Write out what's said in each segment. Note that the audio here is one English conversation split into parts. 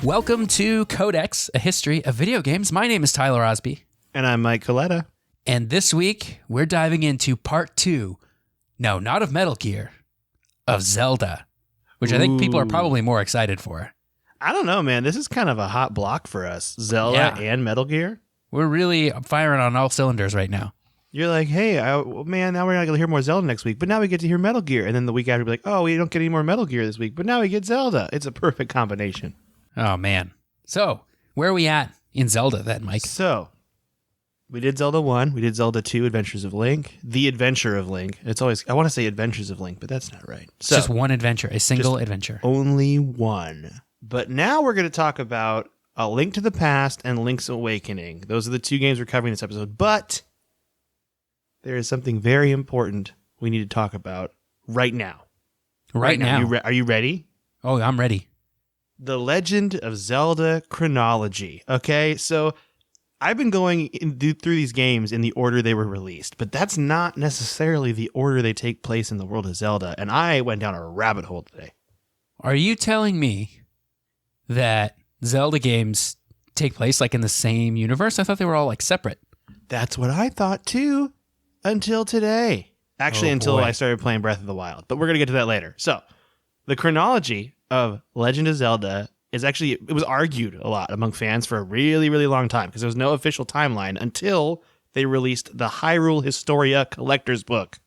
Welcome to Codex, a history of video games. My name is Tyler Osby. And I'm Mike Coletta. And this week, we're diving into part 2. No, not of Metal Gear, of Zelda, which I think people are probably more excited for. I don't know, man. This is kind of a hot block for us. Zelda and Metal Gear. We're really firing on all cylinders right now. You're like, hey, man, now we're not going to hear more Zelda next week, but now we get to hear Metal Gear. And then the week after, we're like, oh, we don't get any more Metal Gear this week, but now we get Zelda. It's a perfect combination. Oh, man. So, where are we at in Zelda then, Mike? So, we did Zelda 1, we did Zelda 2, Adventures of Link, The Adventure of Link. It's always, I want to say Adventures of Link, but that's not right. It's just one adventure, a single adventure. Only one. But now we're going to talk about A Link to the Past and Link's Awakening. Those are the two games we're covering this episode, but there is something very important we need to talk about right now. Right now. Are you ready? Oh, I'm ready. The Legend of Zelda chronology. Okay, so I've been going through these games in the order they were released, but that's not necessarily the order they take place in the world of Zelda, and I went down a rabbit hole today. Are you telling me that Zelda games take place like in the same universe? I thought they were all like separate. That's what I thought too, until today. Actually, until I started playing Breath of the Wild, but we're going to get to that later. So, the chronology of Legend of Zelda is actually, it was argued a lot among fans for a really, really long time because there was no official timeline until they released the Hyrule Historia Collector's Book.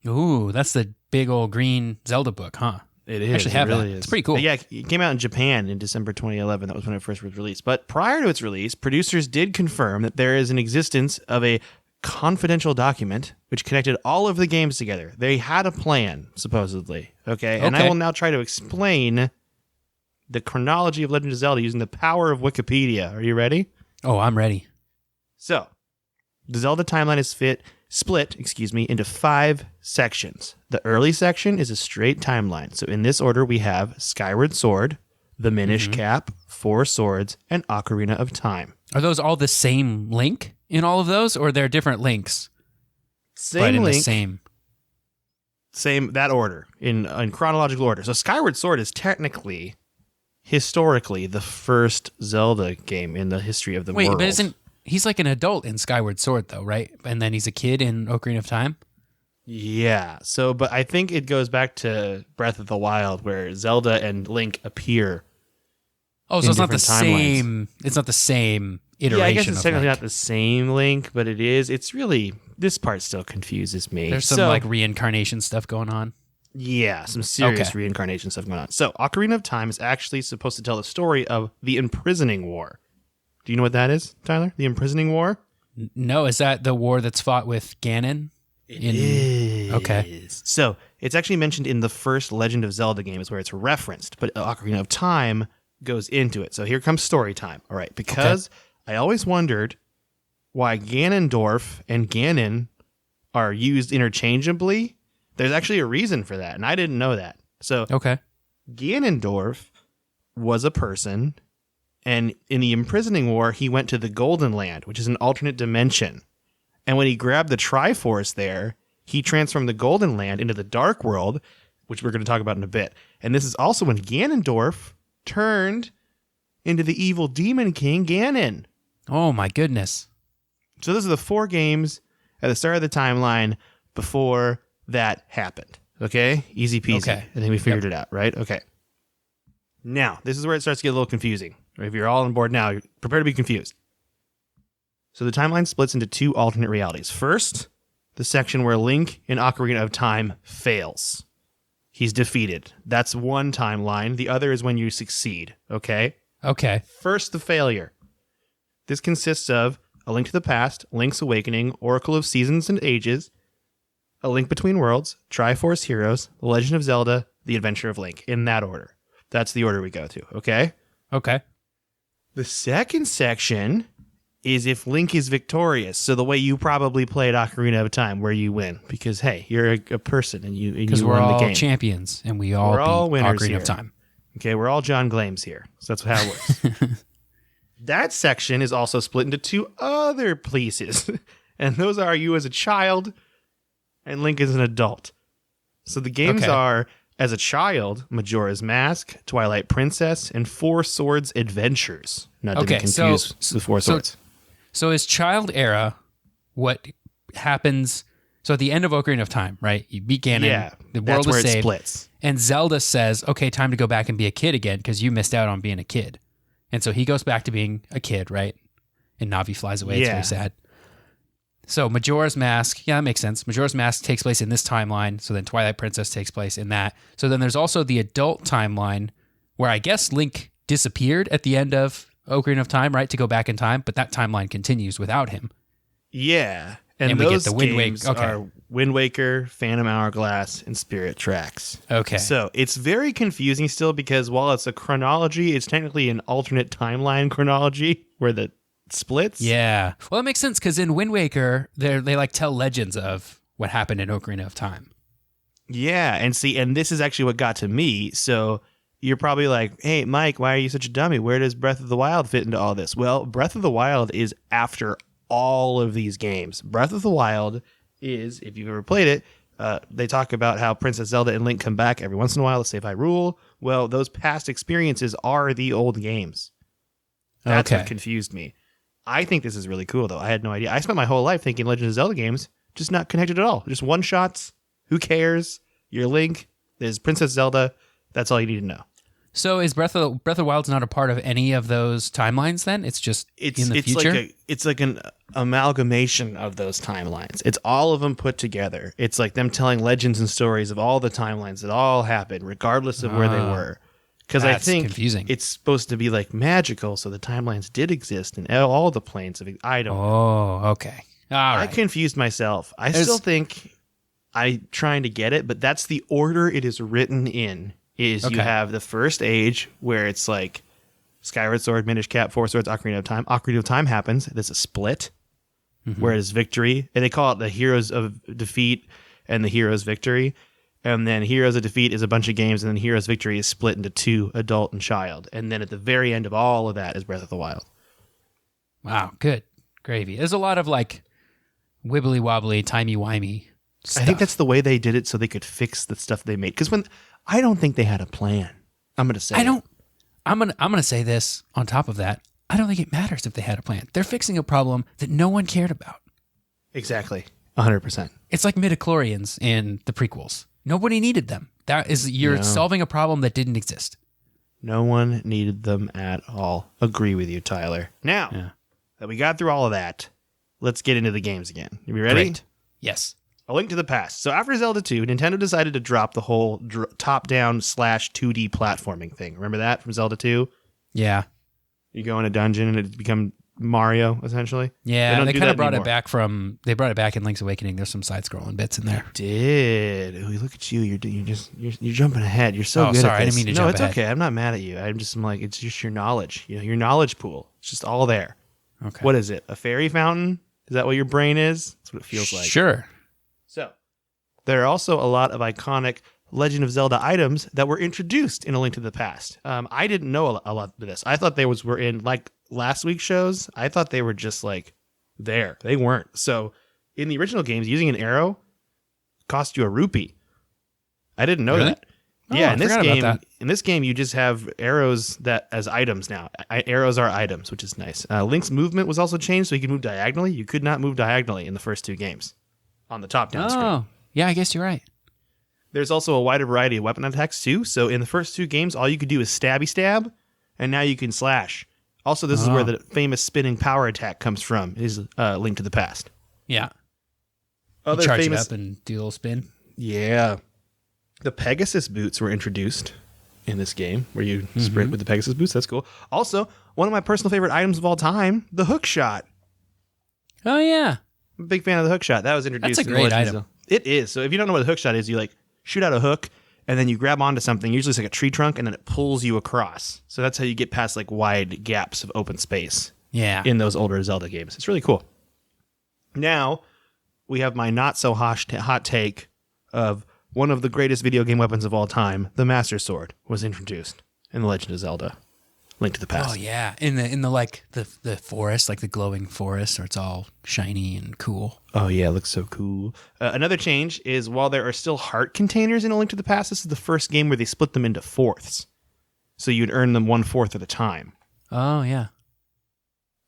Ooh, that's the big old green Zelda book, huh? It is. I actually have really that. It's pretty cool. But yeah, it came out in Japan in December 2011. That was when it first was released. But prior to its release, producers did confirm that there is an existence of a confidential document which connected all of the games together. They had a plan, supposedly. Okay? And I will now try to explain the chronology of Legend of Zelda using the power of Wikipedia. Are you ready? Oh, I'm ready. So, the Zelda timeline is split into 5 sections. The early section is a straight timeline. So in this order, we have Skyward Sword, The Minish Cap, Four Swords, and Ocarina of Time. Are those all the same Link in all of those, or they're different Links? Same Link. The same. Same, that order, in chronological order. So Skyward Sword is technically, historically, the first Zelda game in the history of the world. Wait, but isn't he's like an adult in Skyward Sword, though, right? And then he's a kid in Ocarina of Time? Yeah. So, but I think it goes back to Breath of the Wild, where Zelda and Link appear. Oh, so it's not the same. It's not the same iteration. Yeah, I guess it's of technically Link. not the same Link, but it is. It's really, this part still confuses me. There's some like reincarnation stuff going on. Yeah, some serious reincarnation stuff going on. So, Ocarina of Time is actually supposed to tell the story of the Imprisoning War. Do you know what that is, Tyler? The Imprisoning War? No, is that the war that's fought with Ganon? It is. Okay. So, it's actually mentioned in the first Legend of Zelda games where it's referenced, but Ocarina of Time goes into it. So, here comes story time. All right, because I always wondered why Ganondorf and Ganon are used interchangeably. There's actually a reason for that, and I didn't know that. So, Ganondorf was a person, and in the Imprisoning War, he went to the Golden Land, which is an alternate dimension. And when he grabbed the Triforce there, he transformed the Golden Land into the Dark World, which we're going to talk about in a bit. And this is also when Ganondorf turned into the evil Demon King Ganon. Oh my goodness. So those are the 4 games at the start of the timeline before that happened. Okay? Easy peasy. Okay. And then we figured it out, right? Okay. Now, this is where it starts to get a little confusing. If you're all on board now, prepare to be confused. So the timeline splits into 2 alternate realities. First, the section where Link in Ocarina of Time fails. He's defeated. That's one timeline. The other is when you succeed. Okay? Okay. First, the failure. This consists of A Link to the Past, Link's Awakening, Oracle of Seasons and Ages, A Link Between Worlds, Triforce Heroes, The Legend of Zelda, The Adventure of Link. In that order. That's the order we go to. Okay? Okay. The second section is if Link is victorious. So the way you probably played Ocarina of Time, where you win. Because, hey, you're a person and you won the game. Because we're all champions and we're all beat Ocarina of Time. Okay, we're all John Glames here. So that's how it works. That section is also split into 2 other pieces. And those are you as a child and Link as an adult. So the games are as a child, Majora's Mask, Twilight Princess, and Four Swords Adventures. Not to be confused with Four Swords. So his child era, what happens... So at the end of Ocarina of Time, right? You beat Ganon, the world is saved. It splits. And Zelda says, okay, time to go back and be a kid again because you missed out on being a kid. And so he goes back to being a kid, right? And Navi flies away. It's very sad. So Majora's Mask, that makes sense. Majora's Mask takes place in this timeline. So then Twilight Princess takes place in that. So then there's also the adult timeline where I guess Link disappeared at the end of Ocarina of Time, right? To go back in time. But that timeline continues without him. Yeah. And we get the Wind Waker. Are Wind Waker, Phantom Hourglass, and Spirit Tracks. Okay. So it's very confusing still because while it's a chronology, it's technically an alternate timeline chronology where the splits. Yeah. Well, it makes sense because in Wind Waker, they like tell legends of what happened in Ocarina of Time. Yeah. And this is actually what got to me. So you're probably like, hey, Mike, why are you such a dummy? Where does Breath of the Wild fit into all this? Well, Breath of the Wild is after all of these games. Breath of the Wild is, if you've ever played it, they talk about how Princess Zelda and Link come back every once in a while to save Hyrule. Well, those past experiences are the old games. That's what confused me. I think this is really cool, though. I had no idea. I spent my whole life thinking Legend of Zelda games, just not connected at all. Just one-shots. Who cares? You're Link. There's Princess Zelda. That's all you need to know. So is Breath of the Wild's not a part of any of those timelines then? It's just in the future? It's like an amalgamation of those timelines. It's all of them put together. It's like them telling legends and stories of all the timelines that all happened, regardless of where they were. Because I think confusing. It's supposed to be like magical, so the timelines did exist in all the planes. I don't know. Oh, okay. All right. I confused myself. I still think I'm trying to get it, but that's the order it is written in. You have the first age where it's like Skyward Sword, Minish Cap, Four Swords, Ocarina of Time. Ocarina of Time happens. There's a split where it's victory. And they call it the Heroes of Defeat and the Heroes Victory. And then Heroes of Defeat is a bunch of games. And then Heroes Victory is split into two, adult and child. And then at the very end of all of that is Breath of the Wild. Wow, good gravy. There's a lot of like wibbly wobbly, timey wimey stuff. I think that's the way they did it so they could fix the stuff they made. Because I don't think they had a plan. I'm going to say I'm going to say this on top of that. I don't think it matters if they had a plan. They're fixing a problem that no one cared about. Exactly. 100%. It's like midichlorians in the prequels. Nobody needed them. You're solving a problem that didn't exist. No one needed them at all. Agree with you, Tyler. Now that we got through all of that, let's get into the games again. You ready? Great. Yes. A Link to the Past. So after Zelda 2, Nintendo decided to drop the whole top-down / 2D platforming thing. Remember that from Zelda 2? Yeah. You go in a dungeon and it becomes Mario, essentially. Yeah, they kind of brought it back they brought it back in Link's Awakening. There's some side-scrolling bits in there. They did. Ooh, look at you. You're jumping ahead. You're so good at this. I didn't mean to jump ahead. No, it's okay. I'm not mad at you. I'm like, it's just your knowledge. Your knowledge pool. It's just all there. Okay. What is it? A fairy fountain? Is that what your brain is? That's what it feels like. Sure. So, there are also a lot of iconic Legend of Zelda items that were introduced in A Link to the Past. I didn't know a lot of this. I thought they were in, like last week's shows, I thought they were just like there. They weren't. So, in the original games, using an arrow cost you a rupee. I didn't know that. Oh, yeah, in this game, you just have arrows that as items now. Arrows are items, which is nice. Link's movement was also changed, so he could move diagonally. You could not move diagonally in the first two games on the top-down screen. Oh, yeah, I guess you're right. There's also a wider variety of weapon attacks, too. So in the first two games, all you could do is stabby stab, and now you can slash. Also, this is where the famous spinning power attack comes from, is Link to the Past. Yeah. Other you charge it up and do a little spin. Yeah. The Pegasus boots were introduced in this game, where you sprint with the Pegasus boots. That's cool. Also, one of my personal favorite items of all time, the hook shot. Oh, yeah. I'm a big fan of the hook shot. That was introduced. That's a great item. It is. So if you don't know what a hook shot is, you like shoot out a hook, and then you grab onto something. Usually it's like a tree trunk, and then it pulls you across. So that's how you get past like wide gaps of open space. Yeah. In those older Zelda games. It's really cool. Now, we have my not so hot take of one of the greatest video game weapons of all time, the Master Sword, was introduced in The Legend of Zelda. Link to the Past. Oh yeah, in the like the forest, like the glowing forest, where it's all shiny and cool. Oh yeah, it looks so cool. Another change is while there are still heart containers in A Link to the Past, this is the first game where they split them into fourths, so you'd earn them 1/4 at a time. Oh yeah.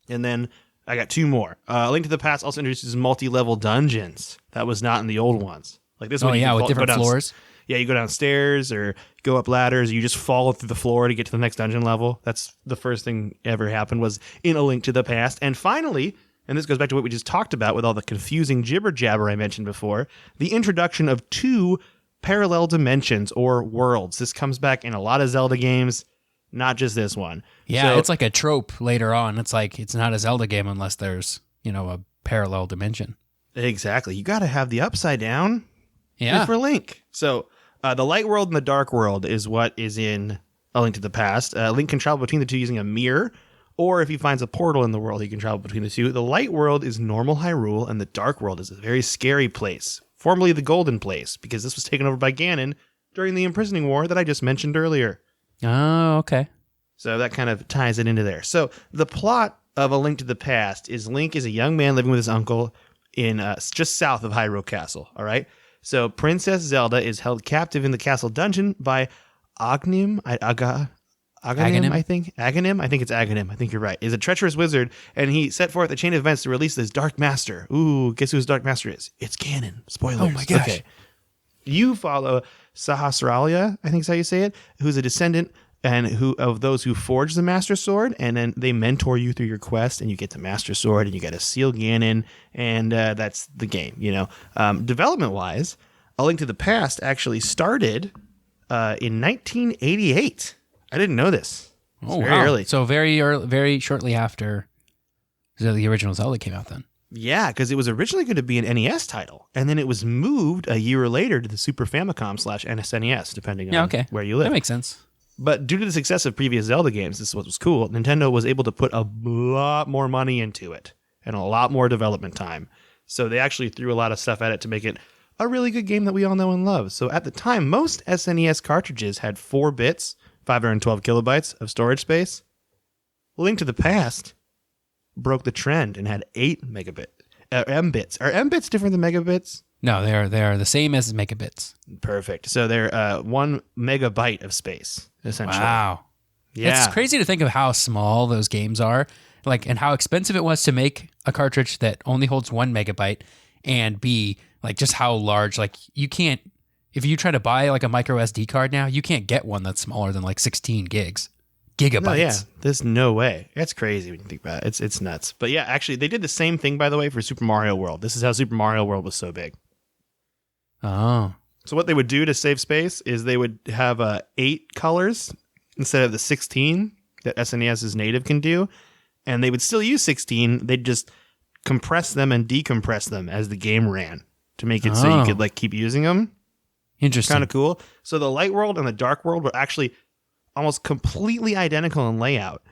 And then I got 2 more. A Link to the Past also introduces multi-level dungeons that was not in the old ones. Like this one, with different floors. Yeah, you go downstairs or go up ladders. Or you just fall through the floor to get to the next dungeon level. That's the first thing ever happened was in A Link to the Past. And finally, and this goes back to what we just talked about with all the confusing jibber jabber I mentioned before, the introduction of 2 parallel dimensions or worlds. This comes back in a lot of Zelda games, not just this one. Yeah, it's like a trope later on. It's like it's not a Zelda game unless there's, a parallel dimension. Exactly. You got to have the upside down. Yeah. For Link. So the light world and the dark world is what is in A Link to the Past. Link can travel between the two using a mirror, or if he finds a portal in the world, he can travel between the two. The light world is normal Hyrule, and the dark world is a very scary place, formerly the Golden Place, because this was taken over by Ganon during the imprisoning war that I just mentioned earlier. Oh, okay. So that kind of ties it into there. So the plot of A Link to the Past is Link is a young man living with his uncle in just south of Hyrule Castle, all right? So Princess Zelda is held captive in the castle dungeon by Aghanim, I think. Aghanim? I think it's Aghanim. I think you're right. Is a treacherous wizard, and he set forth a chain of events to release this Dark Master. Ooh, guess who his Dark Master is? It's Ganon. Spoilers. Oh my gosh. Okay. You follow Sahasrarya, I think is how you say it, who's a descendant and who of those who forged the Master Sword, and then they mentor you through your quest, and you get the Master Sword, and you get to seal Ganon, and that's the game. Development-wise, A Link to the Past actually started in 1988. I didn't know this. It's very early. So very shortly after the original Zelda came out then. Yeah, because it was originally going to be an NES title, and then it was moved a year later to the Super Famicom/SNES, depending on where you live. That makes sense. But due to the success of previous Zelda games, this is what was cool. Nintendo was able to put a lot more money into it and a lot more development time. So they actually threw a lot of stuff at it to make it a really good game that we all know and love. So at the time, most SNES cartridges had 4 bits, 512 kilobytes of storage space. Link to the Past broke the trend and had 8 mbits. Are mbits different than megabits? No, they are the same as megabits. Perfect. So they're 1 megabyte of space, essentially. Wow. Yeah. It's crazy to think of how small those games are, and how expensive it was to make a cartridge that only holds 1 megabyte, and be just how large. You can't, if you try to buy a micro SD card now, you can't get one that's smaller than 16 gigabytes. No, yeah, there's no way. That's crazy when you think about it. It's nuts. But yeah, actually, they did the same thing, by the way, for Super Mario World. This is how Super Mario World was so big. Oh. So what they would do to save space is they would have 8 colors instead of the 16 that SNES's native can do, and they would still use 16. They'd just compress them and decompress them as the game ran to make it so you could keep using them. Interesting. Kind of cool. So the light world and the dark world were actually almost completely identical in layout,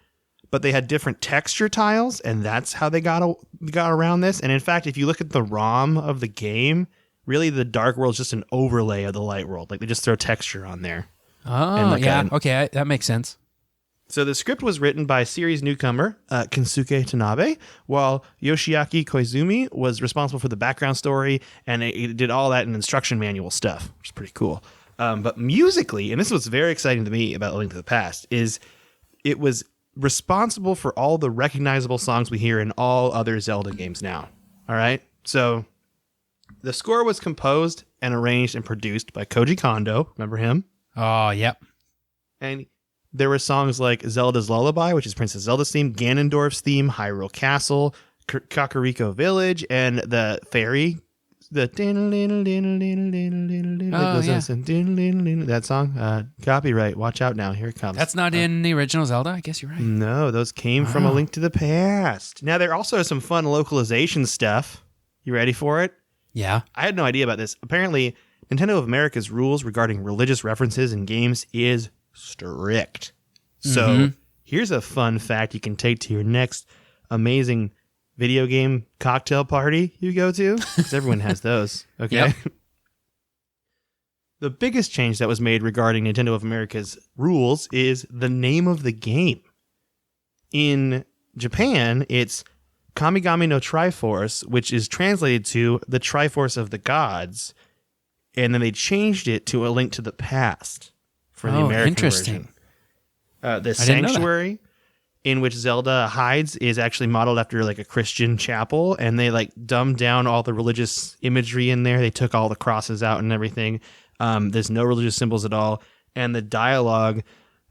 but they had different texture tiles, and that's how they got around this. And in fact, if you look at the ROM of the game, really the dark world is just an overlay of the light world. They just throw texture on there. Oh, yeah. Okay, that makes sense. So the script was written by series newcomer Kensuke Tanabe, while Yoshiaki Koizumi was responsible for the background story, and it did all that in instruction manual stuff, which is pretty cool. But musically, and this was very exciting to me about A Link to the Past, is it was responsible for all the recognizable songs we hear in all other Zelda games now. All right? So the score was composed and arranged and produced by Koji Kondo. Remember him? Oh, yep. And there were songs like Zelda's Lullaby, which is Princess Zelda's theme, Ganondorf's theme, Hyrule Castle, Kakariko Village, and the fairy. That song. Copyright. Watch out now. Here it comes. That's not in the original Zelda? I guess you're right. No, those came from A Link to the Past. Now, there also is some fun localization stuff. You ready for it? Yeah. I had no idea about this. Apparently, Nintendo of America's rules regarding religious references in games is strict. So here's a fun fact you can take to your next amazing video game cocktail party you go to, because everyone has those. Okay. Yep. The biggest change that was made regarding Nintendo of America's rules is the name of the game. In Japan, it's Kamigami no Triforce, which is translated to the Triforce of the Gods, and then they changed it to A Link to the Past for the American version. The Sanctuary, in which Zelda hides, is actually modeled after like a Christian chapel, and they like dumbed down all the religious imagery in there. They took all the crosses out and everything. There's no religious symbols at all, and the dialogue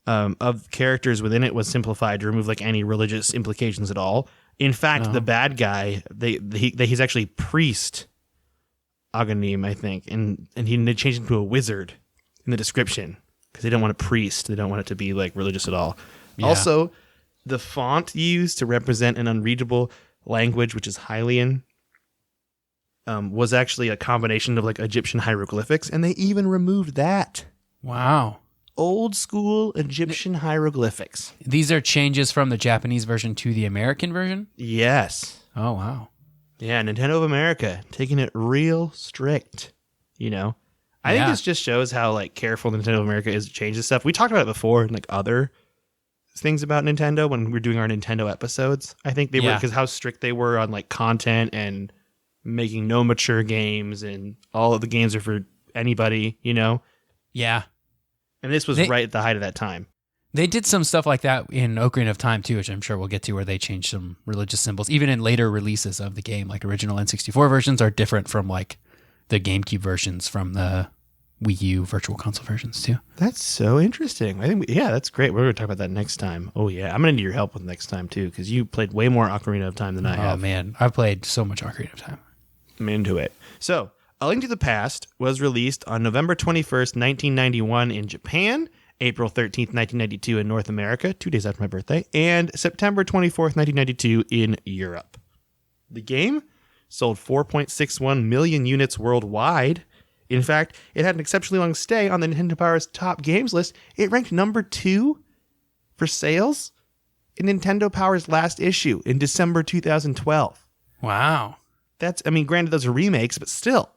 of characters within it was simplified to remove like any religious implications at all. In fact, the bad guy, he's actually priest Aghanim, I think, and they changed him to a wizard in the description because they don't want a priest. They don't want it to be like religious at all. Yeah. Also, the font used to represent an unreadable language, which is Hylian, was actually a combination of like Egyptian hieroglyphics, and they even removed that. Wow. Old school Egyptian hieroglyphics. These are changes from the Japanese version to the American version? Yes. Oh, wow. Yeah, Nintendo of America taking it real strict, you know? I think this just shows how like careful Nintendo of America is to change this stuff. We talked about it before in like other things about Nintendo when we were doing our Nintendo episodes. I think they were, because how strict they were on like content and making no mature games, and all of the games are for anybody, you know? Yeah. And this was right at the height of that time. They did some stuff like that in Ocarina of Time too, which I'm sure we'll get to, where they changed some religious symbols. Even in later releases of the game, like original N64 versions are different from like the GameCube versions from the Wii U Virtual Console versions too. That's so interesting. I think, that's great. We're going to talk about that next time. Oh yeah, I'm going to need your help with next time too, because you played way more Ocarina of Time than I have. Oh man, I've played so much Ocarina of Time. I'm into it. So, A Link to the Past was released on November 21st, 1991 in Japan, April 13th, 1992 in North America, 2 days after my birthday, and September 24th, 1992 in Europe. The game sold 4.61 million units worldwide. In fact, it had an exceptionally long stay on the Nintendo Power's top games list. It ranked number 2 for sales in Nintendo Power's last issue in December 2012. Wow. Granted, those are remakes, but still.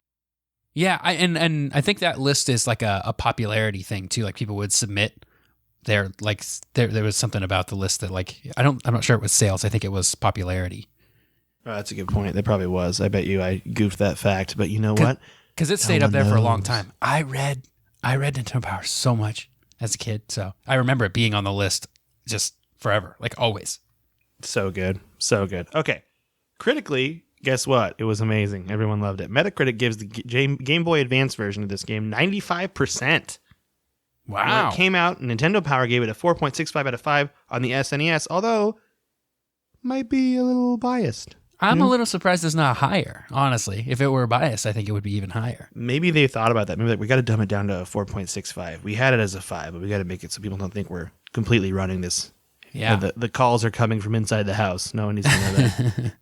Yeah, and I think that list is like a popularity thing too. Like people would submit their like there was something about the list that like I'm not sure it was sales. I think it was popularity. Oh, that's a good point. It probably was. I bet you I goofed that fact, but you know what? Because it stayed up there for a long time. I read Nintendo Power so much as a kid, so I remember it being on the list just forever, like always. So good, so good. Okay, critically. Guess what? It was amazing. Everyone loved it. Metacritic gives the Game Boy Advance version of this game 95%. Wow. When it came out, Nintendo Power gave it a 4.65 out of 5 on the SNES, although might be a little biased. I'm a little surprised it's not higher, honestly. If it were biased, I think it would be even higher. Maybe they thought about that. Maybe we got to dumb it down to a 4.65. We had it as a 5, but we got to make it so people don't think we're completely running this. Yeah. The calls are coming from inside the house. No one needs to know that.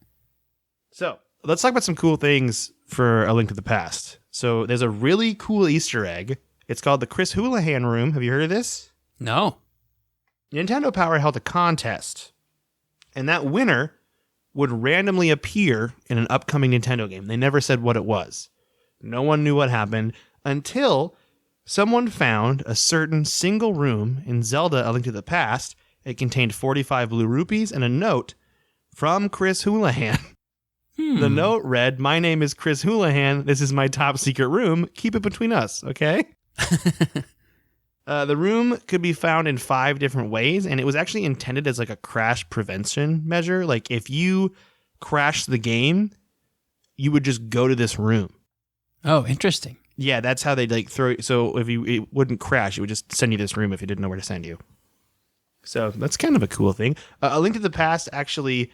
So, let's talk about some cool things for A Link to the Past. So, there's a really cool Easter egg. It's called the Chris Houlihan Room. Have you heard of this? No. Nintendo Power held a contest, and that winner would randomly appear in an upcoming Nintendo game. They never said what it was. No one knew what happened until someone found a certain single room in Zelda A Link to the Past. It contained 45 blue rupees and a note from Chris Houlihan. The note read, "My name is Chris Houlihan. This is my top secret room. Keep it between us, okay?" The room could be found in 5 different ways, and it was actually intended as like a crash prevention measure. Like if you crash the game, you would just go to this room. Oh, interesting. Yeah, that's how they'd like throw. So if it wouldn't crash, it would just send you this room if you didn't know where to send you. So that's kind of a cool thing. A Link to the Past actually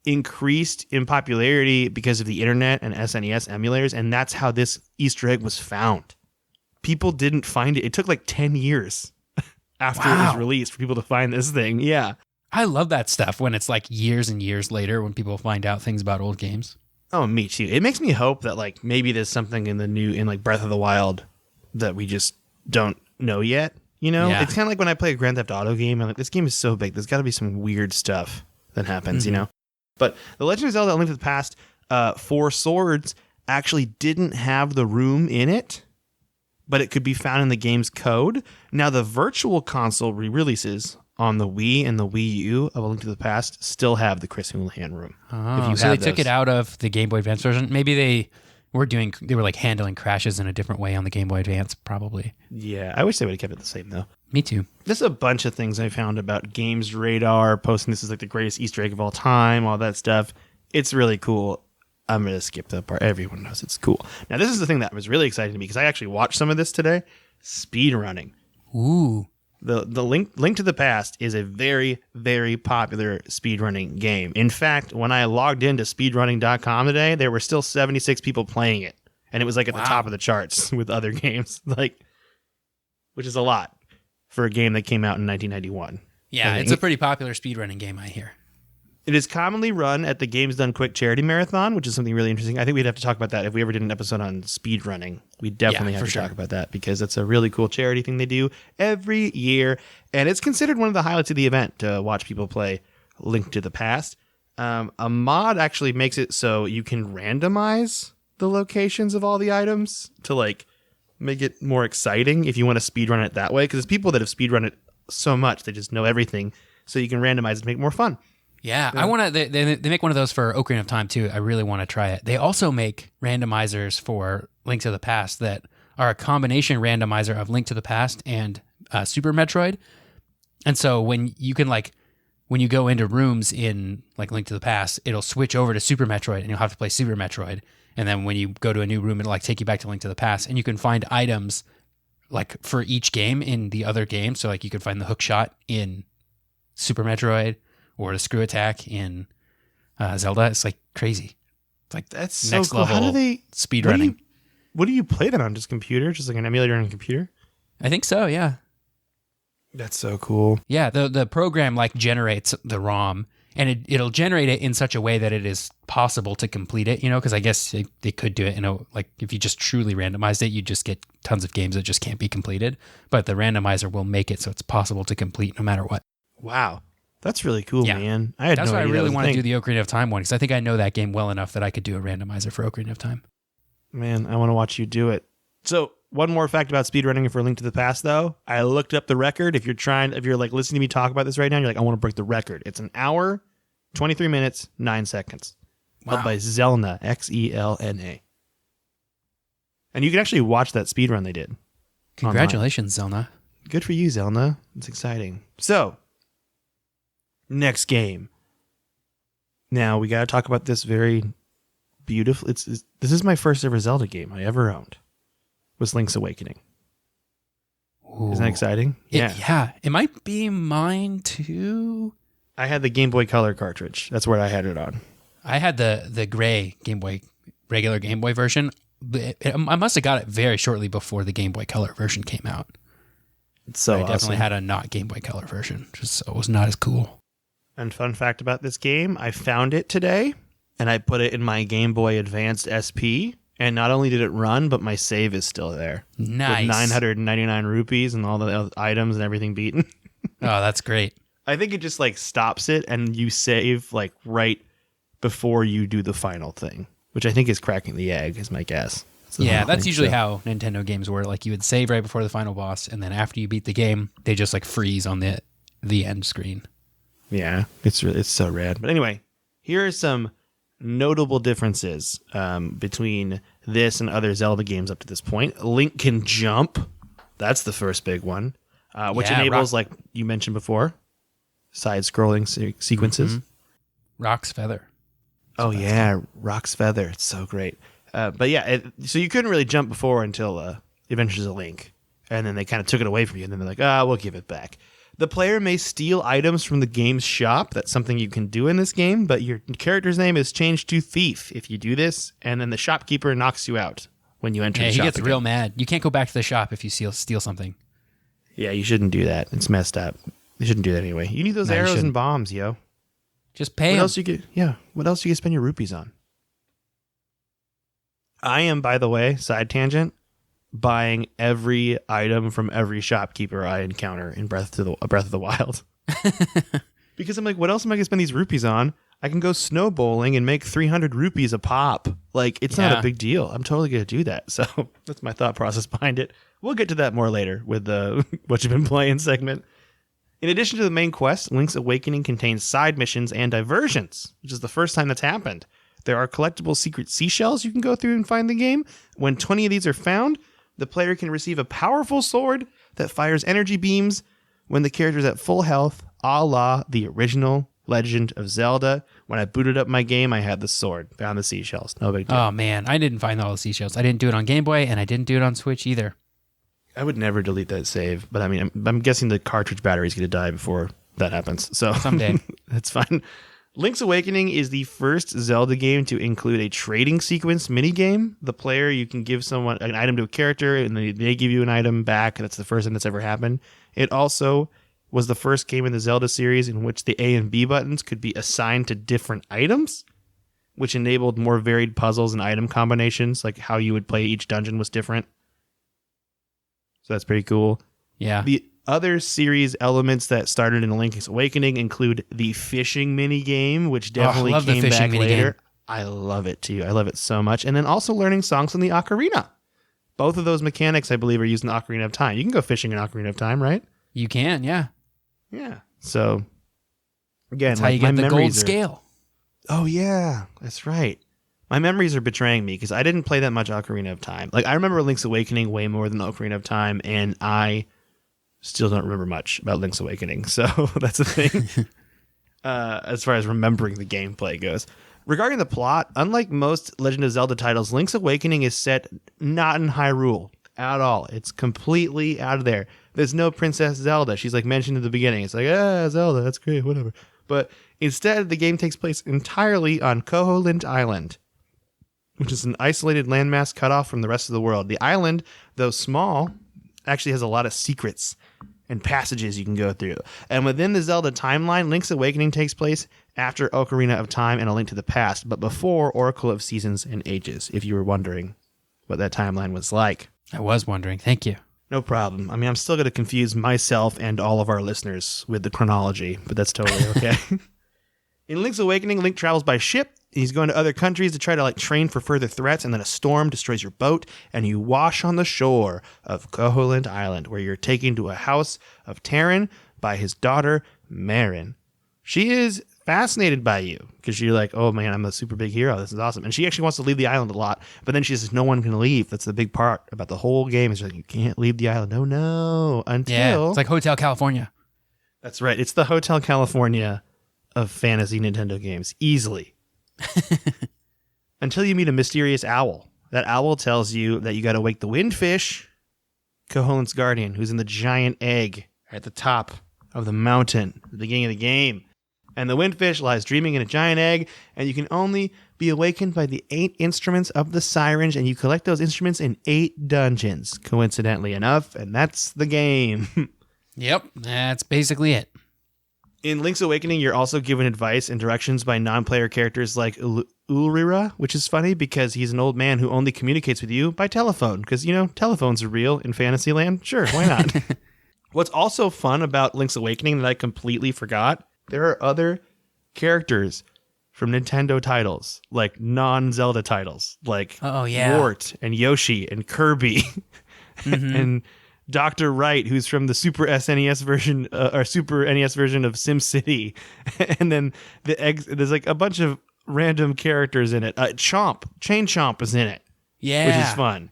increased in popularity because of the internet and SNES emulators, and that's how this Easter egg was found. People didn't find it. It took like 10 years after it was released for people to find this thing. Yeah. I love that stuff when it's like years and years later when people find out things about old games. Oh, me too. It makes me hope that like maybe there's something in like Breath of the Wild that we just don't know yet. You know, It's kind of like when I play a Grand Theft Auto game. I'm like, this game is so big. There's got to be some weird stuff that happens, you know? But The Legend of Zelda: A Link to the Past, 4 Swords actually didn't have the room in it, but it could be found in the game's code. Now, the Virtual Console re-releases on the Wii and the Wii U of A Link to the Past still have the Chris Houlihan room. Oh, so they took it out of the Game Boy Advance version. Maybe they were like handling crashes in a different way on the Game Boy Advance, probably. Yeah, I wish they would have kept it the same, though. Me too. There's a bunch of things I found about Games Radar, posting this is like the greatest Easter egg of all time, all that stuff. It's really cool. I'm going to skip that part. Everyone knows it's cool. Now, this is the thing that was really exciting to me because I actually watched some of this today. Speed running. Ooh. The Link to the Past is a very, very popular speedrunning game. In fact, when I logged into speedrunning.com today, there were still 76 people playing it. And it was like at the top of the charts with other games, which is a lot for a game that came out in 1991. Yeah, it's a pretty popular speedrunning game, I hear. It is commonly run at the Games Done Quick charity marathon, which is something really interesting. I think we'd have to talk about that if we ever did an episode on speedrunning. We definitely have to talk about that because it's a really cool charity thing they do every year. And it's considered one of the highlights of the event to watch people play Link to the Past. A mod actually makes it so you can randomize the locations of all the items to make it more exciting if you want to speedrun it that way. Because there's people that have speedrun it so much, they just know everything. So you can randomize it to make it more fun. Yeah, I want to. They make one of those for Ocarina of Time too. I really want to try it. They also make randomizers for Link to the Past that are a combination randomizer of Link to the Past and Super Metroid. And so when you go into rooms in Link to the Past, it'll switch over to Super Metroid, and you'll have to play Super Metroid. And then when you go to a new room, it'll take you back to Link to the Past, and you can find items for each game in the other game. So you can find the hook shot in Super Metroid. Or the screw attack in Zelda. It's crazy. It's that's so next cool. level How do they speedrunning. What do you play that on? Just computer? Just like an emulator on a computer? I think so, yeah. That's so cool. Yeah, the program generates the ROM, and it'll generate it in such a way that it is possible to complete it, because I guess they could do it if you just truly randomized it, you just get tons of games that just can't be completed. But the randomizer will make it so it's possible to complete no matter what. Wow. That's really cool, man. That's why I really want to do the Ocarina of Time one, because I think I know that game well enough that I could do a randomizer for Ocarina of Time. Man, I want to watch you do it. So, one more fact about speedrunning for Link to the Past, though. I looked up the record. If you're listening to me talk about this right now, you're I want to break the record. It's an hour, 23 minutes, 9 seconds. Wow. Held by Xelna, Xelna. And you can actually watch that speedrun they did. Congratulations, Zelna. Good for you, Xelna. It's exciting. So, next game. Now we got to talk about this very beautiful. This is my first ever Zelda game I ever owned. Was Link's Awakening. Ooh. Isn't that exciting? Yeah. It might be mine tue. I had the Game Boy Color cartridge. That's what I had it on. I had the gray Game Boy, regular Game Boy version. I must have got it very shortly before the Game Boy Color version came out. So I definitely had a not Game Boy Color version, just so it was not as cool. And fun fact about this game, I found it today, and I put it in my Game Boy Advanced SP, and not only did it run, but my save is still there. Nice. With 999 rupees and all the items and everything beaten. Oh, that's great. I think it just stops it, and you save right before you do the final thing, which I think is cracking the egg, is my guess. That's usually how Nintendo games were. You would save right before the final boss, and then after you beat the game, they just freeze on the end screen. Yeah, it's so rad. But anyway, here are some notable differences between this and other Zelda games up to this point. Link can jump. That's the first big one, which enables, like you mentioned before, side-scrolling sequences. Mm-hmm. Rock's Feather. Rock's Feather. It's so great. But yeah, so you couldn't really jump before until Adventures of Link. And then they kind of took it away from you. And then they're like, we'll give it back. The player may steal items from the game's shop. That's something you can do in this game. But your character's name is changed to Thief if you do this. And then the shopkeeper knocks you out when you enter the shop. He gets real mad. You can't go back to the shop if you steal something. Yeah, you shouldn't do that. It's messed up. You shouldn't do that anyway. You need those arrows and bombs, yo. Just pay What him. else you get? Yeah. What else you can spend your rupees on? I am, by the way, side tangent, buying every item from every shopkeeper I encounter in Breath of the Wild. Because I'm like, what else am I going to spend these rupees on? I can go snow bowling and make 300 rupees a pop. It's not a big deal. I'm totally going to do that. So that's my thought process behind it. We'll get to that more later with the what you've been playing segment. In addition to the main quest, Link's Awakening contains side missions and diversions, which is the first time that's happened. There are collectible secret seashells you can go through and find the game. When 20 of these are found, the player can receive a powerful sword that fires energy beams when the character is at full health, a la the original Legend of Zelda. When I booted up my game, I had the sword, found the seashells. No big deal. Oh, man. I didn't find all the seashells. I didn't do it on Game Boy, and I didn't do it on Switch either. I would never delete that save, but I mean, I'm guessing the cartridge battery is going to die before that happens. So someday. That's fine. Link's Awakening is the first Zelda game to include a trading sequence minigame. The player, you can give someone an item to a character, and they give you an item back. That's the first time that's ever happened. It also was the first game in the Zelda series in which the A and B buttons could be assigned to different items, which enabled more varied puzzles and item combinations, like how you would play each dungeon was different. So that's pretty cool. Yeah. The other series elements that started in Link's Awakening include the fishing mini game, which definitely came back later. I love it too. I love it so much. And then also learning songs from the ocarina. Both of those mechanics, I believe, are used in Ocarina of Time. You can go fishing in Ocarina of Time, right? You can, yeah. Yeah. So again, that's how you get the gold scale. Oh yeah, that's right. My memories are betraying me because I didn't play that much Ocarina of Time. Like, I remember Link's Awakening way more than Ocarina of Time, and I still don't remember much about Link's Awakening. So that's the thing as far as remembering the gameplay goes. Regarding the plot, unlike most Legend of Zelda titles, Link's Awakening is set not in Hyrule at all. It's completely out of there. There's no Princess Zelda. She's like mentioned at the beginning. It's like, Zelda, that's great, whatever. But instead, the game takes place entirely on Koholint Island, which is an isolated landmass cut off from the rest of the world. The island, though small, actually has a lot of secrets and passages you can go through. And within the Zelda timeline, Link's Awakening takes place after Ocarina of Time and A Link to the Past, but before Oracle of Seasons and Ages, if you were wondering what that timeline was like. I was wondering. Thank you. No problem. I mean, I'm still going to confuse myself and all of our listeners with the chronology, but that's totally okay. In Link's Awakening, Link travels by ship. He's going to other countries to try to train for further threats, and then a storm destroys your boat, and you wash on the shore of Koholint Island, where you're taken to a house of Terran by his daughter, Marin. She is fascinated by you because you're like, oh man, I'm a super big hero. This is awesome. And she actually wants to leave the island a lot, but then she says no one can leave. That's the big part about the whole game is like, you can't leave the island. No, until... Yeah, it's like Hotel California. That's right. It's the Hotel California of fantasy Nintendo games. Easily. Until you meet a mysterious owl. That owl tells you that you got to wake the windfish, Koholint's guardian, who's in the giant egg at the top of the mountain at the beginning of the game. And the windfish lies dreaming in a giant egg, and you can only be awakened by the 8 instruments of the sirens, and you collect those instruments in 8 dungeons, coincidentally enough, and that's the game. Yep, that's basically it. In Link's Awakening, you're also given advice and directions by non-player characters like Ulrira, which is funny because he's an old man who only communicates with you by telephone, because, telephones are real in Fantasyland. Sure, why not? What's also fun about Link's Awakening that I completely forgot, there are other characters from Nintendo titles, like non-Zelda titles, like Wart and Yoshi and Kirby and Dr. Wright, who's from the Super SNES version or Super NES version of SimCity. And then there's like a bunch of random characters in it. Chain Chomp is in it. Yeah. Which is fun.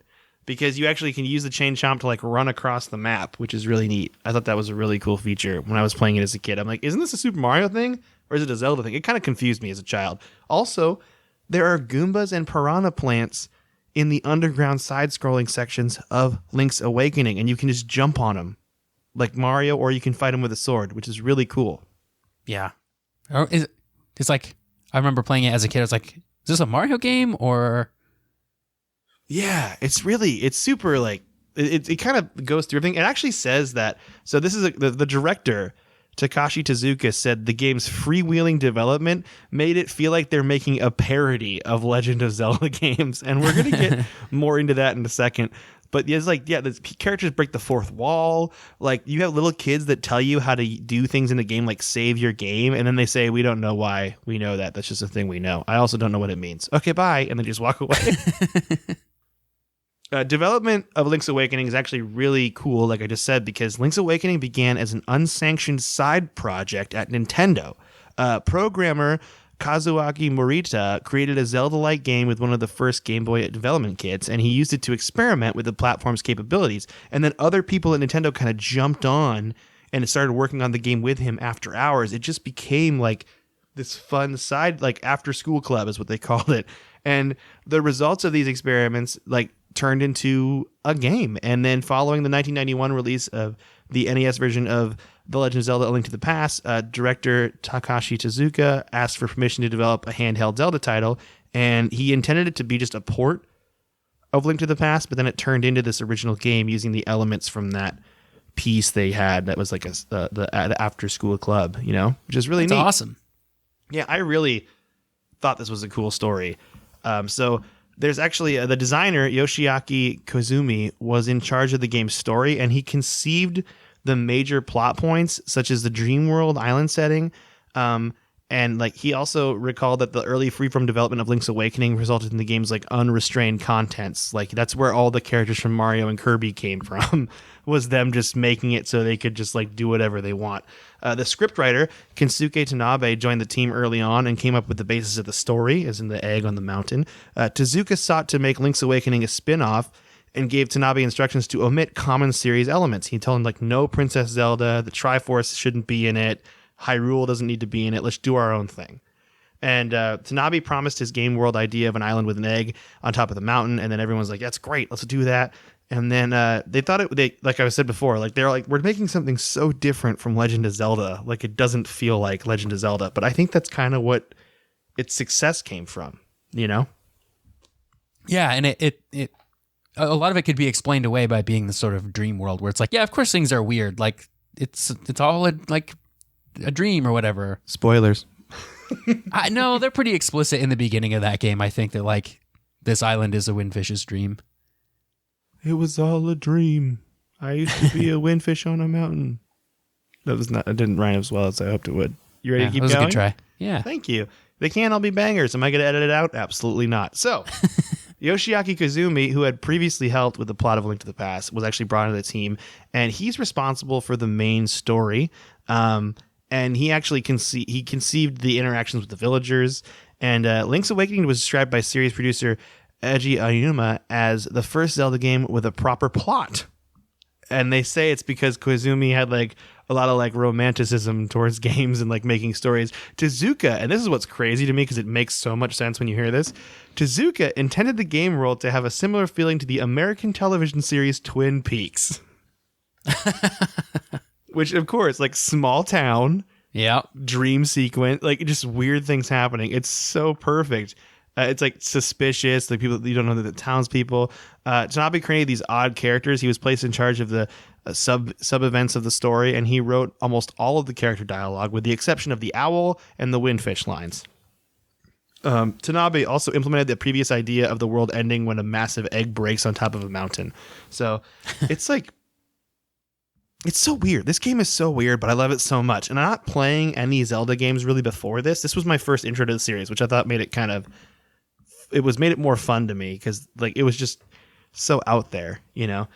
Because you actually can use the Chain Chomp to run across the map, which is really neat. I thought that was a really cool feature when I was playing it as a kid. I'm like, isn't this a Super Mario thing? Or is it a Zelda thing? It kind of confused me as a child. Also, there are Goombas and Piranha plants in the underground side-scrolling sections of Link's Awakening, and you can just jump on them like Mario, or you can fight them with a sword, which is really cool. Yeah. It's like, I remember playing it as a kid. I was like, is this a Mario game or... Yeah, it's super it kind of goes through everything. It actually says that, so this is the director, Takashi Tezuka, said the game's freewheeling development made it feel like they're making a parody of Legend of Zelda games. And we're going to get more into that in a second. But it's the characters break the fourth wall. Like, you have little kids that tell you how to do things in the game, like save your game. And then they say, we don't know why we know that. That's just a thing we know. I also don't know what it means. Okay, bye. And then just walk away. Development of Link's Awakening is actually really cool, like I just said, because Link's Awakening began as an unsanctioned side project at Nintendo. Programmer Kazuaki Morita created a Zelda-like game with one of the first Game Boy development kits, and he used it to experiment with the platform's capabilities. And then other people at Nintendo kind of jumped on and started working on the game with him after hours. It just became like this fun side, like after school club is what they called it. And the results of these experiments like turned into a game. And then following the 1991 release of the NES version of The Legend of Zelda: A Link to the Past, director Takashi Tezuka asked for permission to develop a handheld Zelda title, and he intended it to be just a port of Link to the Past, but then it turned into this original game using the elements from that piece they had that was like the after school club, you know, which is really neat. Awesome. Yeah, I really thought this was a cool story. So there's actually the designer Yoshiaki Koizumi was in charge of the game's story, and he conceived the major plot points such as the dream world island setting. And like he also recalled that the early freeform development of Link's Awakening resulted in the game's like unrestrained contents. Like that's where all the characters from Mario and Kirby came from, was them just making it so they could just like do whatever they want. The scriptwriter Kensuke Tanabe joined the team early on and came up with the basis of the story, as in the egg on the mountain. Tezuka sought to make Link's Awakening a spin-off and gave Tanabe instructions to omit common series elements. He told him like no Princess Zelda, the Triforce shouldn't be in it, Hyrule doesn't need to be in it. Let's do our own thing. And Tanabe promised his game world idea of an island with an egg on top of the mountain. And then everyone was like, that's great. Let's do that. And then they thought like I said before, like they're like, we're making something so different from Legend of Zelda. Like it doesn't feel like Legend of Zelda. But I think that's kind of what its success came from, you know? Yeah. And it a lot of it could be explained away by being the sort of dream world where it's like, yeah, of course things are weird. Like it's all like a dream or whatever. Spoilers. No, they're pretty explicit in the beginning of that game. I think that like this island is a windfish's dream. It was all a dream. I used to be a windfish on a mountain. It didn't rhyme as well as I hoped it would. You ready to keep going? That was a good try. Yeah. Thank you. They can't all be bangers. Am I going to edit it out? Absolutely not. So, Yoshiaki Koizumi, who had previously helped with the plot of Link to the Past, was actually brought into the team, and he's responsible for the main story. And he actually conceived the interactions with the villagers. And Link's Awakening was described by series producer Eiji Aonuma as the first Zelda game with a proper plot. And they say it's because Koizumi had like a lot of like romanticism towards games and like making stories. Tezuka, and this is what's crazy to me because it makes so much sense when you hear this. Tezuka intended the game world to have a similar feeling to the American television series Twin Peaks. Which, of course, like small town, dream sequence, like just weird things happening. It's so perfect. It's like suspicious, like people you don't know the townspeople. Tanabe created these odd characters. He was placed in charge of the sub events of the story, and he wrote almost all of the character dialogue, with the exception of the owl and the windfish lines. Tanabe also implemented the previous idea of the world ending when a massive egg breaks on top of a mountain. So it's like. It's so weird. This game is so weird, but I love it so much. And I'm not playing any Zelda games really before this. This was my first intro to the series, which I thought made it made it more fun to me because like it was just so out there, you know.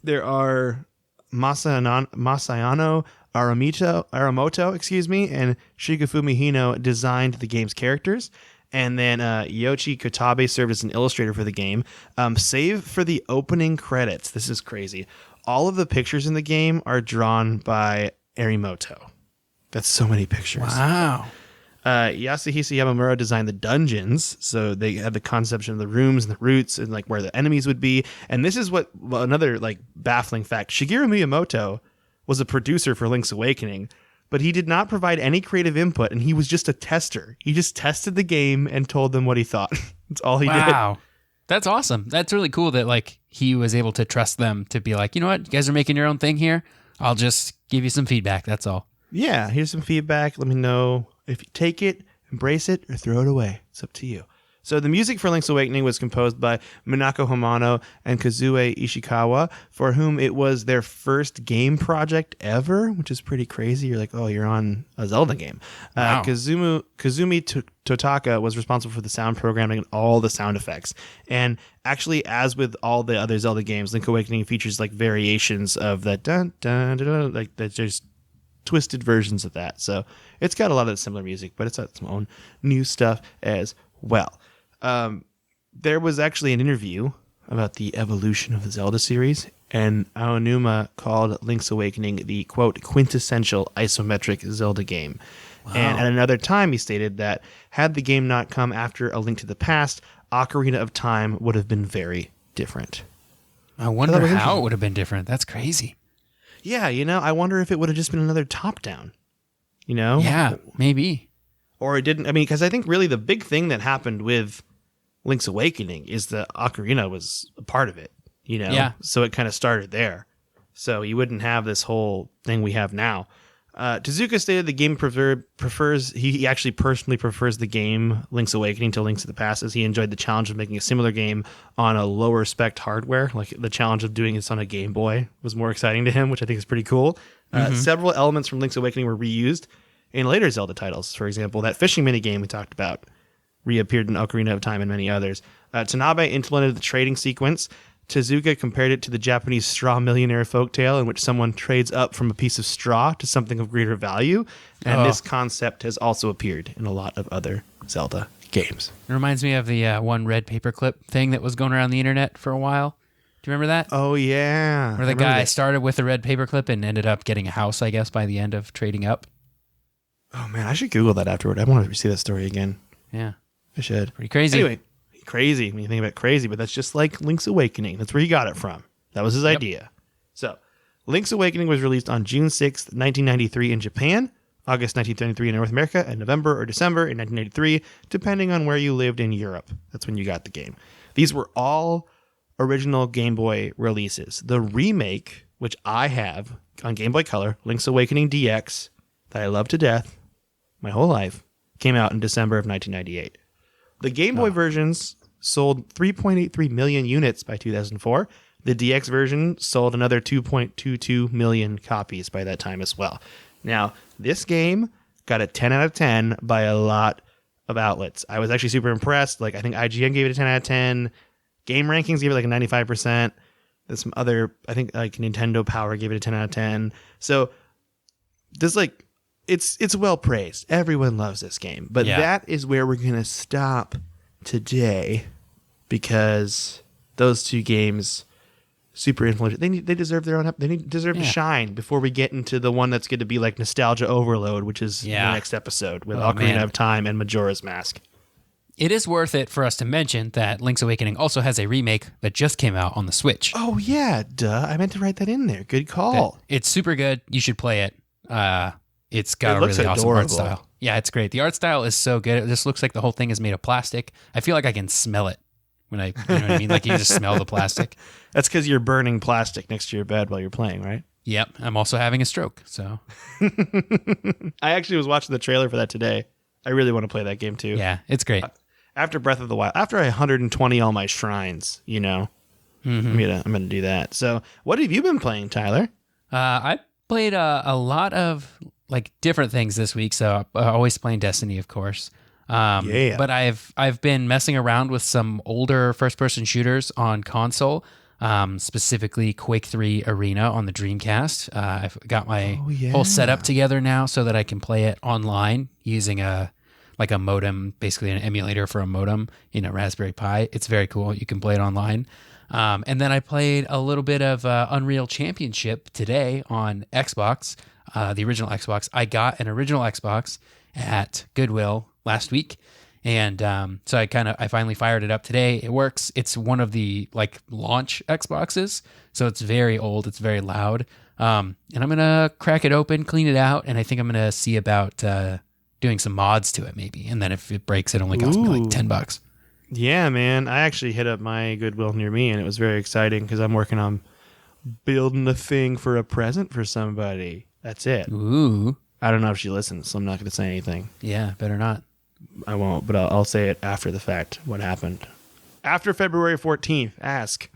There are Masayano Aramoto, and Shigefumi Hino designed the game's characters. And then Yoichi Kotabe served as an illustrator for the game. Save for the opening credits. This is crazy. All of the pictures in the game are drawn by Arimoto. That's so many pictures. Wow. Yasuhisa Yamamura designed the dungeons, so they had the conception of the rooms and the routes and like where the enemies would be. And this is another like baffling fact. Shigeru Miyamoto was a producer for Link's Awakening, but he did not provide any creative input, and he was just a tester. He just tested the game and told them what he thought. That's all he did. Wow. That's awesome. That's really cool that like he was able to trust them to be like, you know what, you guys are making your own thing here. I'll just give you some feedback. That's all. Yeah, here's some feedback. Let me know if you take it, embrace it, or throw it away. It's up to you. So the music for Link's Awakening was composed by Minako Hamano and Kazue Ishikawa, for whom it was their first game project ever, which is pretty crazy. You're like, oh, you're on a Zelda game. Wow. Kazumi Totaka was responsible for the sound programming and all the sound effects. And actually, as with all the other Zelda games, Link's Awakening features like variations of that dun dun dun, dun, like that, just twisted versions of that. So it's got a lot of similar music, but it's got some own new stuff as well. There was actually an interview about the evolution of the Zelda series, and Aonuma called Link's Awakening the, quote, quintessential isometric Zelda game. Wow. And at another time, he stated that had the game not come after A Link to the Past, Ocarina of Time would have been very different. I wonder how it would have been different. That's crazy. Yeah, I wonder if it would have just been another top-down, Yeah, maybe. Or it didn't, because I think really the big thing that happened with Link's Awakening is that Ocarina was a part of it, Yeah. So it kind of started there. So you wouldn't have this whole thing we have now. Tezuka stated the game he actually personally prefers the game Link's Awakening to Link's to the Past, as he enjoyed the challenge of making a similar game on a lower spec hardware. Like the challenge of doing this on a Game Boy was more exciting to him, which I think is pretty cool. Several elements from Link's Awakening were reused in later Zelda titles. For example, that fishing minigame we talked about reappeared in Ocarina of Time and many others. Tanabe implemented the trading sequence. Tezuka compared it to the Japanese straw millionaire folktale in which someone trades up from a piece of straw to something of greater value. And this concept has also appeared in a lot of other Zelda games. It reminds me of the one red paperclip thing that was going around the internet for a while. Do you remember that? Oh, yeah. Where the guy started with a red paperclip and ended up getting a house, I guess, by the end of trading up. Oh, man, I should Google that afterward. I want to see that story again. Yeah. I should. Pretty crazy. Anyway, crazy when you think about crazy, but that's just like Link's Awakening. That's where he got it from. That was his idea. So, Link's Awakening was released on June 6th, 1993 in Japan, August 1933 in North America, and November or December in 1983, depending on where you lived in Europe. That's when you got the game. These were all original Game Boy releases. The remake, which I have on Game Boy Color, Link's Awakening DX, that I love to death my whole life, came out in December of 1998. The Game Boy versions sold 3.83 million units by 2004. The DX version sold another 2.22 million copies by that time as well. Now, this game got a 10 out of 10 by a lot of outlets. I was actually super impressed. Like, I think IGN gave it a 10 out of 10. Game Rankings gave it like a 95%. There's some other, I think like Nintendo Power gave it a 10 out of 10. So, there's like, it's well praised. Everyone loves this game. But that is where we're going to stop today, because those two games, super influential. They deserve their own. They deserve to shine before we get into the one that's going to be like nostalgia overload, which is the next episode with Ocarina of Time and Majora's Mask. It is worth it for us to mention that Link's Awakening also has a remake that just came out on the Switch. Oh yeah, duh! I meant to write that in there. Good call. It's super good. You should play it. It's got a really awesome art style. Yeah, it's great. The art style is so good. It just looks like the whole thing is made of plastic. I feel like I can smell it when you know what I mean? Like you just smell the plastic. That's because you're burning plastic next to your bed while you're playing, right? Yep. I'm also having a stroke, so. I actually was watching the trailer for that today. I really want to play that game too. Yeah, it's great. After Breath of the Wild, after I 120 all my shrines, I'm gonna do that. So, what have you been playing, Tyler? I played a lot of like different things this week. So always playing Destiny, of course. But I've been messing around with some older first-person shooters on console, specifically Quake 3 Arena on the Dreamcast. I've got my whole setup together now so that I can play it online using a modem, basically an emulator for a modem in a Raspberry Pi. It's very cool. You can play it online. And then I played a little bit of Unreal Championship today on Xbox, the original Xbox. I got an original Xbox at Goodwill last week, and so I finally fired it up today. It works. It's one of the like launch Xboxes, so it's very old. It's very loud. And I'm gonna crack it open, clean it out, and I think I'm gonna see about doing some mods to it maybe. And then if it breaks, it only costs me like $10. Yeah, man. I actually hit up my Goodwill near me, and it was very exciting because I'm working on building a thing for a present for somebody. That's it. Ooh. I don't know if she listens, so I'm not going to say anything. Yeah, better not. I won't, but I'll say it after the fact. What happened after February 14th? Ask.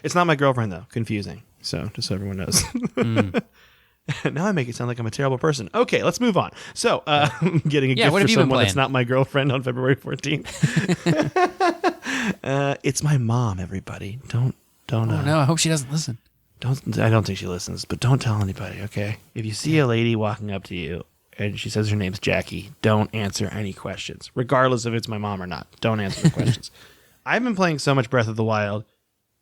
It's not my girlfriend though. Confusing. So just so everyone knows. Now I make it sound like I'm a terrible person. Okay, let's move on. So, getting a gift for someone that's not my girlfriend on February 14th. It's my mom. Everybody, don't. Oh no! I hope she doesn't listen. I don't think she listens, but don't tell anybody. Okay. If you see a lady walking up to you and she says her name's Jackie, don't answer any questions, regardless if it's my mom or not. Don't answer the questions. I've been playing so much Breath of the Wild.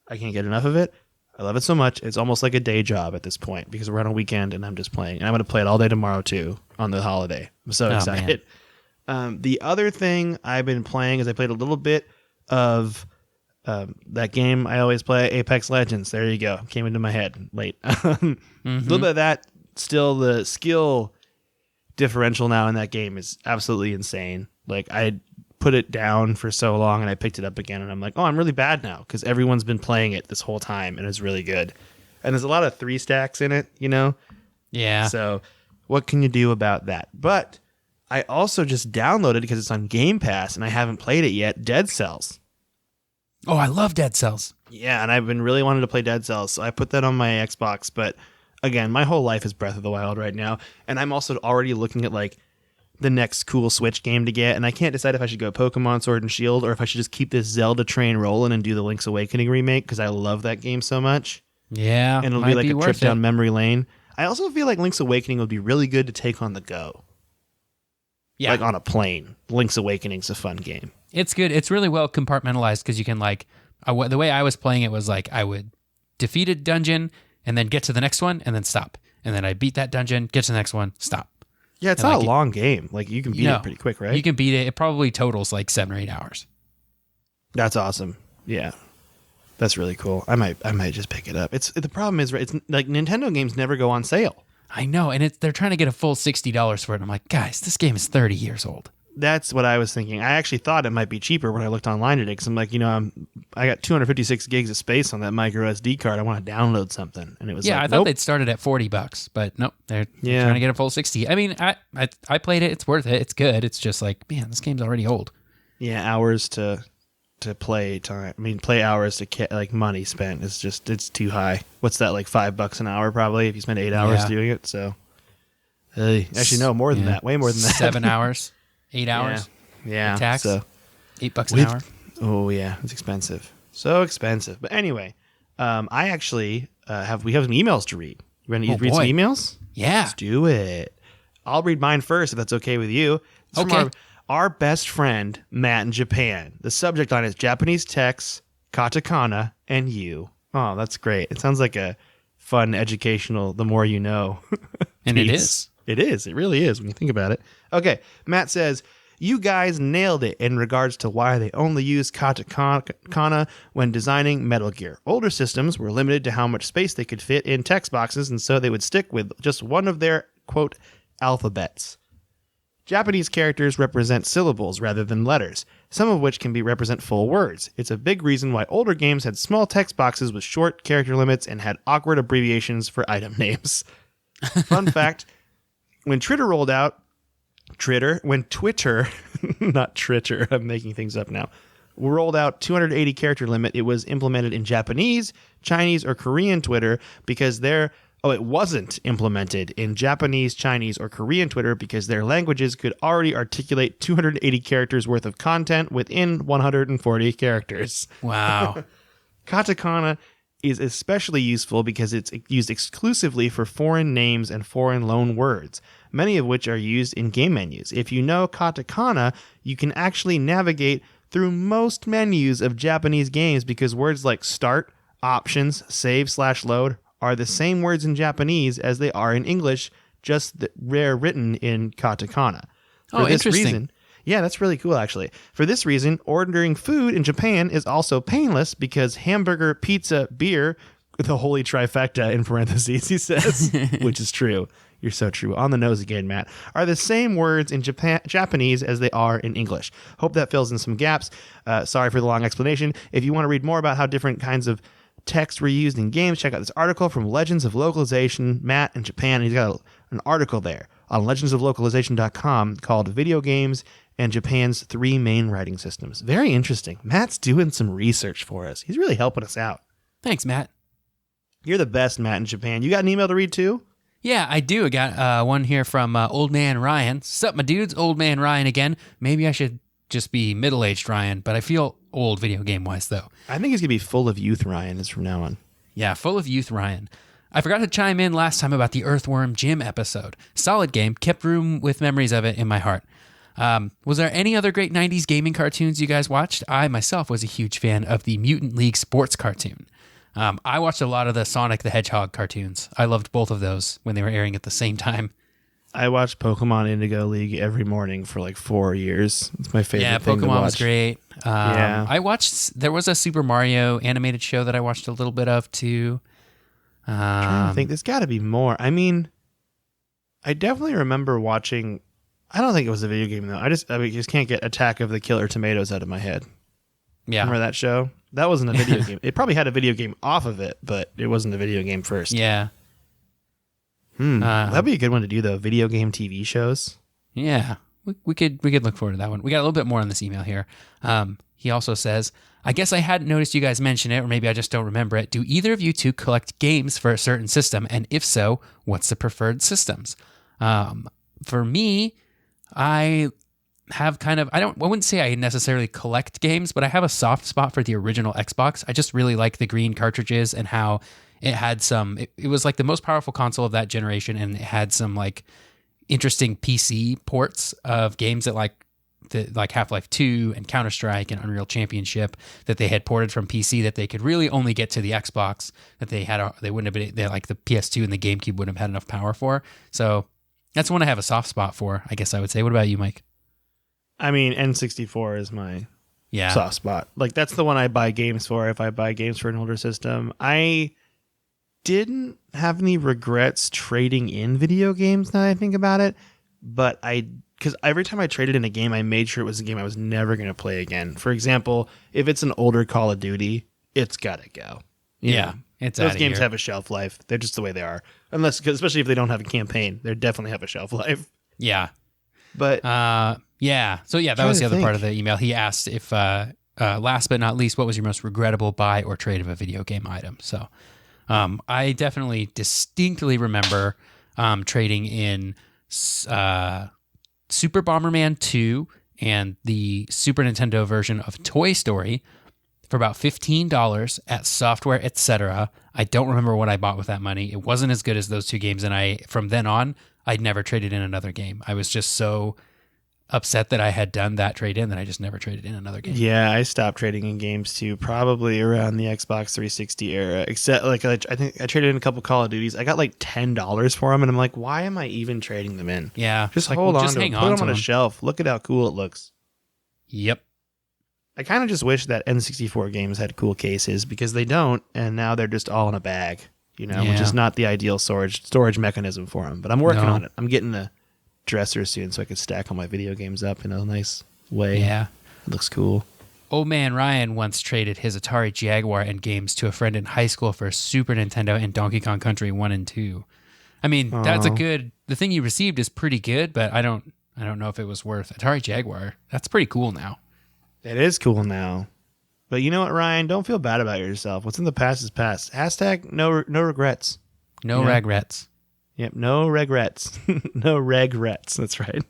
I can't get enough of it. I love it so much. It's almost like a day job at this point because we're on a weekend and I'm just playing. And I'm going to play it all day tomorrow too on the holiday. I'm so excited. The other thing I've been playing is I played a little bit of that game I always play, Apex Legends. There you go. Came into my head late. A little bit of that. Still, the skill differential now in that game is absolutely insane. Like, I put it down for so long and I picked it up again and I'm like, oh, I'm really bad now because everyone's been playing it this whole time and it's really good. And there's a lot of 3 stacks in it, you know? Yeah. So what can you do about that? But I also just downloaded, because it's on Game Pass and I haven't played it yet, Dead Cells. Oh, I love Dead Cells. Yeah, and I've been really wanting to play Dead Cells, so I put that on my Xbox. But again, my whole life is Breath of the Wild right now, and I'm also already looking at like the next cool Switch game to get, and I can't decide if I should go Pokemon Sword and Shield or if I should just keep this Zelda train rolling and do the Link's Awakening remake, because I love that game so much. Yeah, and it'll be like a trip down memory lane. I also feel like Link's Awakening would be really good to take on the go. Yeah, like on a plane. Link's Awakening's a fun game. It's good. It's really well compartmentalized because you can like, the way I was playing it was like I would defeat a dungeon and then get to the next one and then stop. And then I beat that dungeon, get to the next one, stop. Yeah, it's not a long game. Like you can beat it pretty quick, right? You can beat it. It probably totals like 7 or 8 hours. That's awesome. Yeah. That's really cool. I might just pick it up. The problem is, it's like Nintendo games never go on sale. I know, and they're trying to get a full $60 for it. And I'm like, guys, this game is 30 years old. That's what I was thinking. I actually thought it might be cheaper when I looked online today, because I'm like, I got 256 gigs of space on that micro SD card. I want to download something, and it was I thought they'd started at $40, but nope, they're trying to get a full 60. I mean, I played it. It's worth it. It's good. It's just like, man, this game's already old. Yeah, hours to play time. I mean, play hours to like money spent is just, it's too high. What's that, like $5 an hour probably if you spend 8 hours doing it? So actually no, more than that. Way more than that. 7 hours. 8 hours. Yeah. Tax. So $8 an hour. Oh yeah, it's expensive. So expensive. But anyway, I actually we have some emails to read. You ready to read some emails? Yeah. Let's do it. I'll read mine first if that's okay with you. It's from our best friend, Matt in Japan. The subject line is Japanese texts, katakana, and you. Oh, that's great. It sounds like a fun, educational, the more you know. And it is. It is. It really is when you think about it. Okay. Matt says, you guys nailed it in regards to why they only use katakana when designing Metal Gear. Older systems were limited to how much space they could fit in text boxes, and so they would stick with just one of their, quote, alphabets. Japanese characters represent syllables rather than letters, some of which can represent full words. It's a big reason why older games had small text boxes with short character limits and had awkward abbreviations for item names. Fun fact, when Twitter rolled out, not Twitter, I'm making things up now, rolled out 280 character limit, it was implemented in Japanese, Chinese, or Korean Twitter because it wasn't implemented in Japanese, Chinese, or Korean Twitter because their languages could already articulate 280 characters worth of content within 140 characters. Wow. Katakana is especially useful because it's used exclusively for foreign names and foreign loan words, many of which are used in game menus. If you know katakana, you can actually navigate through most menus of Japanese games because words like start, options, save/load are the same words in Japanese as they are in English, just rare written in katakana. For this interesting. Yeah, that's really cool, actually. For this reason, ordering food in Japan is also painless because hamburger, pizza, beer, the holy trifecta in parentheses, he says, which is true. You're so true. On the nose again, Matt. Are the same words in Japanese as they are in English. Hope that fills in some gaps. Sorry for the long explanation. If you want to read more about how different kinds of text were used in games, check out this article from Legends of Localization, Matt in Japan. He's got an article there. on legendsoflocalization.com called Video Games and Japan's 3 Main Writing Systems. Very interesting. Matt's doing some research for us. He's really helping us out. Thanks, Matt. You're the best, Matt, in Japan. You got an email to read too? Yeah, I do. I got one here from Old Man Ryan. Sup, my dudes? Old Man Ryan again. Maybe I should just be middle-aged Ryan, but I feel old video game-wise, though. I think he's going to be full of youth Ryan is from now on. Yeah, full of youth Ryan. I forgot to chime in last time about the Earthworm Jim episode. Solid game. Kept room with memories of it in my heart. Was there any other great 90s gaming cartoons you guys watched? I, myself, was a huge fan of the Mutant League sports cartoon. I watched a lot of the Sonic the Hedgehog cartoons. I loved both of those when they were airing at the same time. I watched Pokemon Indigo League every morning for like 4 years. It's my favorite thing to watch. Yeah, Pokemon was great. Yeah. There was a Super Mario animated show that I watched a little bit of too. I'm trying to think. There's got to be more. I mean, I definitely remember watching. I don't think it was a video game though. I just can't get Attack of the Killer Tomatoes out of my head. Yeah, remember that show? That wasn't a video game. It probably had a video game off of it, but it wasn't a video game first. Yeah. That'd be a good one to do though. Video game TV shows. Yeah, we could look forward to that one. We got a little bit more on this email here. He also says, I guess I hadn't noticed you guys mention it, or maybe I just don't remember it. Do either of you two collect games for a certain system? And if so, what's the preferred systems? For me, I have I wouldn't say I necessarily collect games, but I have a soft spot for the original Xbox. I just really like the green cartridges and how it had it was like the most powerful console of that generation, and it had some like interesting PC ports of games that like Half-Life 2 and Counter-Strike and Unreal Championship that they had ported from PC that they could really only get to the Xbox, that they wouldn't have been, like the PS2 and the GameCube wouldn't have had enough power for. So that's one I have a soft spot for, I guess I would say. What about you, Mike? I mean, N64 is my soft spot. Like that's the one I buy games for if I buy games for an older system. I didn't have any regrets trading in video games now that I think about it, but because every time I traded in a game, I made sure it was a game I was never going to play again. For example, if it's an older Call of Duty, it's got to go. Yeah. Those games have a shelf life. They're just the way they are. Especially if they don't have a campaign, they definitely have a shelf life. Yeah. But yeah. So yeah, that was the other part of the email. He asked if last but not least, what was your most regrettable buy or trade of a video game item? So I definitely distinctly remember trading in Super Bomberman 2 and the Super Nintendo version of Toy Story for about $15 at Software Etc. I don't remember what I bought with that money. It wasn't as good as those two games, and from then on, I'd never traded in another game. I was just so upset that I had done that trade in that I just never traded in another game. Yeah, I stopped trading in games too, probably around the Xbox 360 era. Except like I think I traded in a couple Call of Duties. I got like $10 for them, and I'm like, why am I even trading them in? Yeah, just hold on to them. Put them on a shelf. Look at how cool it looks. Yep. I kind of just wish that N64 games had cool cases because they don't, and now they're just all in a bag, which is not the ideal storage mechanism for them. But I'm working on it. I'm getting a dresser soon so I can stack all my video games up in a nice way. Yeah. It looks cool. Old Man Ryan once traded his Atari Jaguar and games to a friend in high school for Super Nintendo and Donkey Kong Country 1 and 2. I mean, that's the thing you received is pretty good, but I don't know if it was worth Atari Jaguar. That's pretty cool now. It is cool now. But you know what, Ryan? Don't feel bad about yourself. What's in the past is past. #, no regrets. No regrets. Yep, no regrets. No regrets. That's right.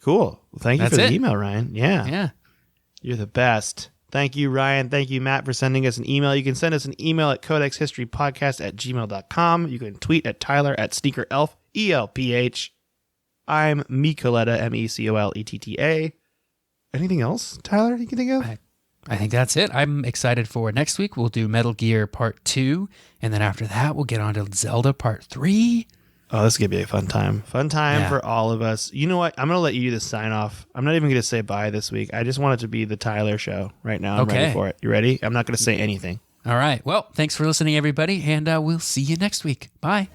Cool. Well, thank you for the email, Ryan. Yeah. Yeah. You're the best. Thank you, Ryan. Thank you, Matt, for sending us an email. You can send us an email at codexhistorypodcast@gmail.com. You can tweet at Tyler at SneakerElf, ELPH. I'm Mecoletta, MECOLETTA. Anything else, Tyler, you can think of? I think that's it. I'm excited for next week. We'll do Metal Gear Part 2, and then after that, we'll get on to Zelda Part 3. Oh, this is going to be a fun time. Fun time for all of us. You know what? I'm going to let you do the sign off. I'm not even going to say bye this week. I just want it to be the Tyler show right now. I'm ready for it. You ready? I'm not going to say anything. All right. Well, thanks for listening, everybody, and we'll see you next week. Bye.